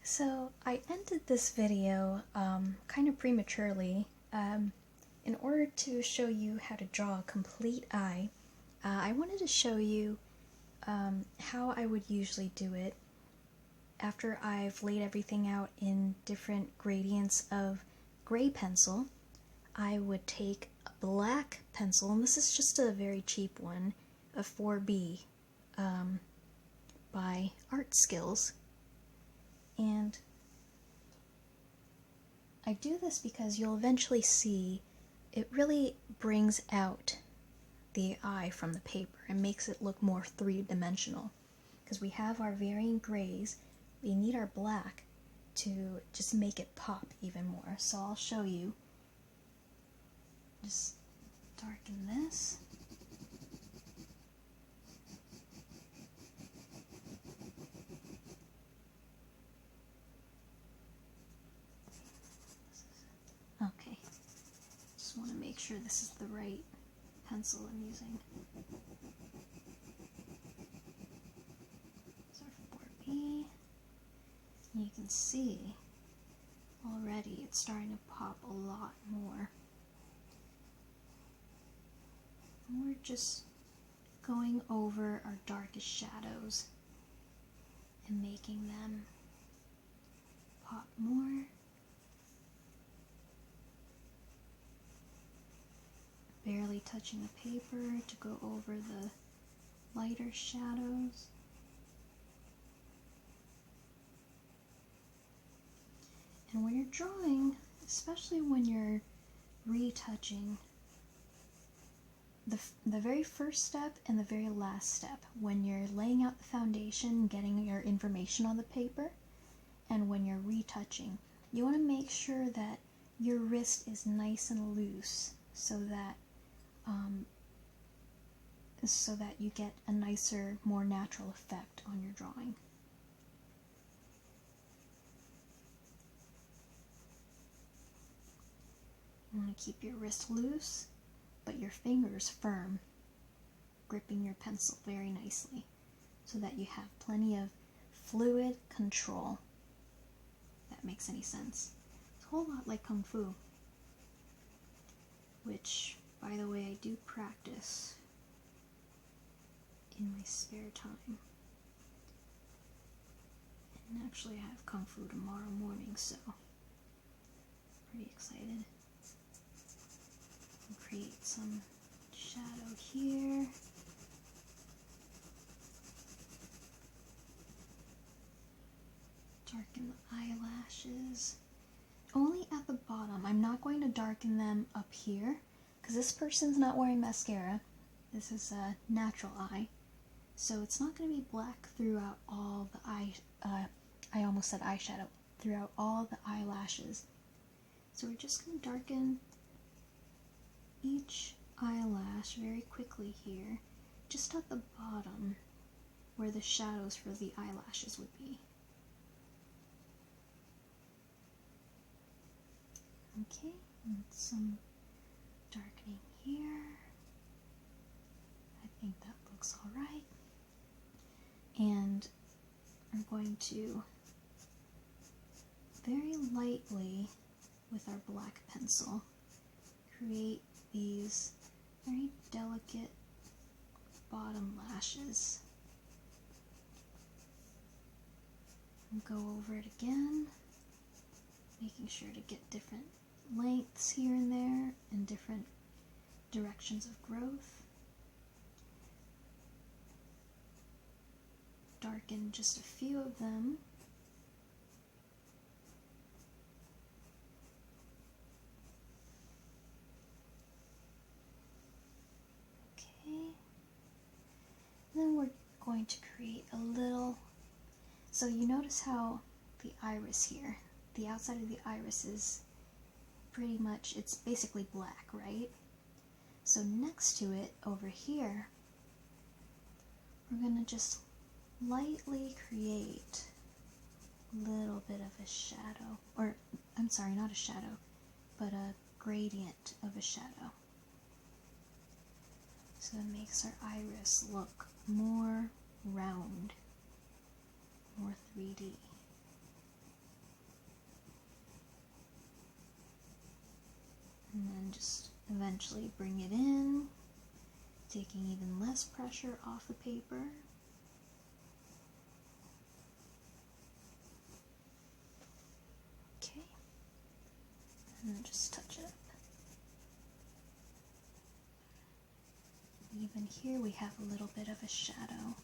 So I ended this video kind of prematurely. In order to show you how to draw a complete eye, I wanted to show you how I would usually do it after I've laid everything out in different gradients of gray pencil. I would take a black pencil, and this is just a very cheap one, a 4B by Art Skills. And I do this because you'll eventually see it really brings out the eye from the paper and makes it look more three-dimensional. Because we have our varying grays, we need our black to just make it pop even more. So I'll show you. Just darken this. Okay, just want to make sure this is the right pencil I'm using. So 4B, and you can see already it's starting to pop a lot more. And we're just going over our darkest shadows and making them pop more. Barely touching the paper to go over the lighter shadows. And when you're drawing, especially when you're retouching, the very first step and the very last step, when you're laying out the foundation, getting your information on the paper, and when you're retouching, you want to make sure that your wrist is nice and loose so that you get a nicer, more natural effect on your drawing. You want to keep your wrist loose, but your fingers firm, gripping your pencil very nicely so that you have plenty of fluid control. If that makes any sense. It's a whole lot like Kung Fu, which, by the way, I do practice in my spare time. And actually I have Kung Fu tomorrow morning, so pretty excited. I'll create some shadow here. Darken the eyelashes. Only at the bottom. I'm not going to darken them up here because this person's not wearing mascara. This is a natural eye. So it's not going to be black throughout all the I almost said eyeshadow, throughout all the eyelashes. So we're just going to darken each eyelash very quickly here, just at the bottom where the shadows for the eyelashes would be. Okay, and some darkening here. I think that looks alright. And I'm going to very lightly, with our black pencil, create these very delicate bottom lashes. And go over it again, making sure to get different lengths here and there and different directions of growth. Darken just a few of them. Okay. Then we're going to create a little, so you notice how the iris here, the outside of the iris is pretty much, it's basically black, right? So next to it, over here, we're going to just lightly create a little bit of a shadow, or I'm sorry, not a shadow, but a gradient of a shadow. So it makes our iris look more round, more 3D. and just eventually bring it in, taking even less pressure off the paper. Okay, and then just touch it up. Even here we have a little bit of a shadow.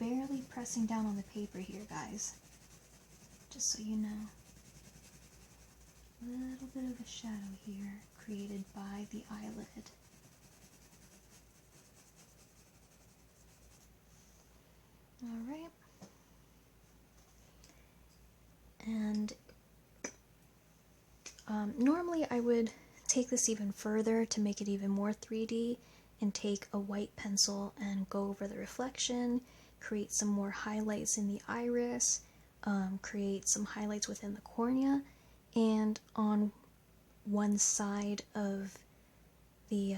Barely pressing down on the paper here, guys. Just so you know. A little bit of a shadow here created by the eyelid. Alright. And normally I would take this even further to make it even more 3D and take a white pencil and go over the reflection, create some more highlights in the iris, create some highlights within the cornea, and on one side of the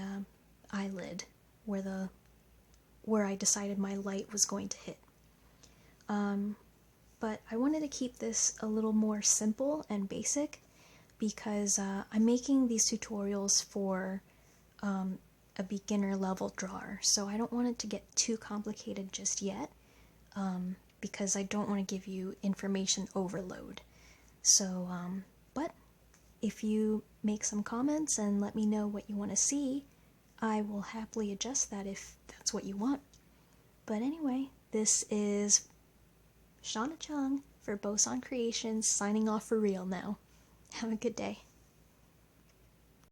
eyelid where I decided my light was going to hit. But I wanted to keep this a little more simple and basic because I'm making these tutorials for a beginner level drawer, so I don't want it to get too complicated just yet, because I don't want to give you information overload. So, but if you make some comments and let me know what you want to see, I will happily adjust that if that's what you want. But anyway, this is Shauna Chung for Boson Creations, signing off for real now. Have a good day.